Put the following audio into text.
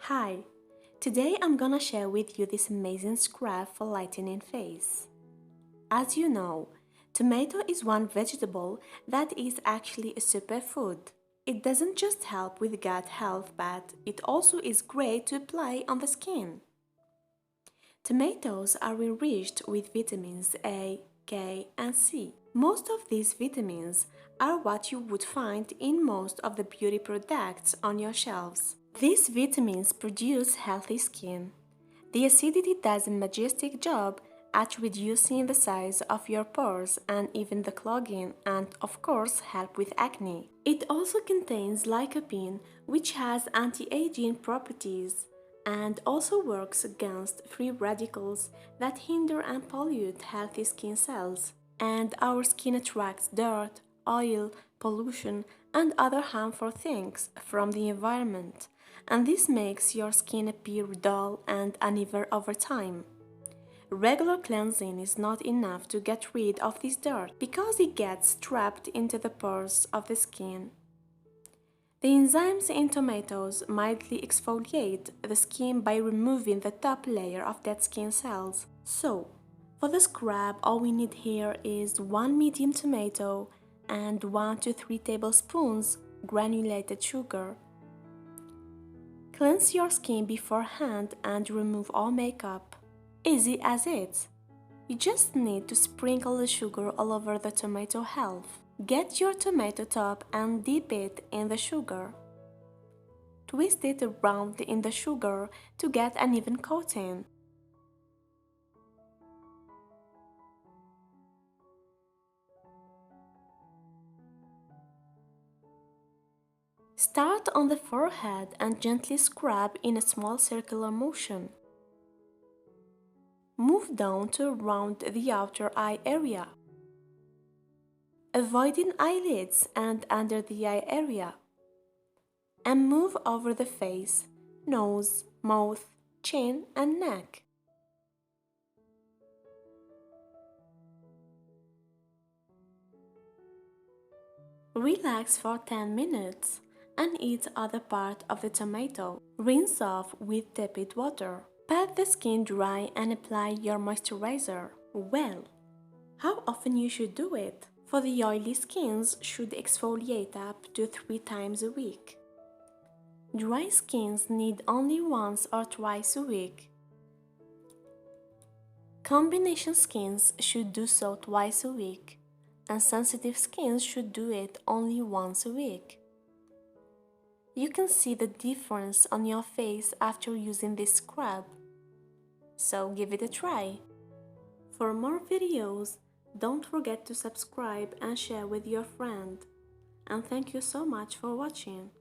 Hi, today I'm gonna share with you this amazing scrub for lightening face. As you know, tomato is one vegetable that is actually a superfood. It doesn't just help with gut health, but it also is great to apply on the skin. Tomatoes are enriched with vitamins A, K, and C. Most of these vitamins are what you would find in most of the beauty products on your shelves. These vitamins produce healthy skin. The acidity does a majestic job at reducing the size of your pores and even the clogging, and of course help with acne. It also contains lycopene, which has anti-aging properties and also works against free radicals that hinder and pollute healthy skin cells. And our skin attracts dirt, oil, pollution, and other harmful things from the environment, and this makes your skin appear dull and uneven over time. Regular cleansing is not enough to get rid of this dirt because it gets trapped into the pores of the skin. The enzymes in tomatoes mildly exfoliate the skin by removing the top layer of dead skin cells. So, for the scrub, all we need here is 1 medium tomato and 1 to 3 tablespoons granulated sugar. Cleanse your skin beforehand and remove all makeup. Easy as it. You just need to sprinkle the sugar all over the tomato half. Get your tomato top and dip it in the sugar. Twist it around in the sugar to get an even coating. Start on the forehead and gently scrub in a small circular motion. Move down to around the outer eye area, avoiding eyelids and under the eye area, and move over the face, nose, mouth, chin, and neck. Relax for 10 minutes and eat other part of the tomato. Rinse off with tepid water. Pat the skin dry and apply your moisturizer. Well, how often you should do it? For the oily skins should exfoliate up to 3 times a week. Dry skins need only once or twice a week. Combination skins should do so twice a week, and sensitive skins should do it only once a week. You can see the difference on your face after using this scrub, so give it a try. For more videos, don't forget to subscribe and share with your friend. And thank you so much for watching.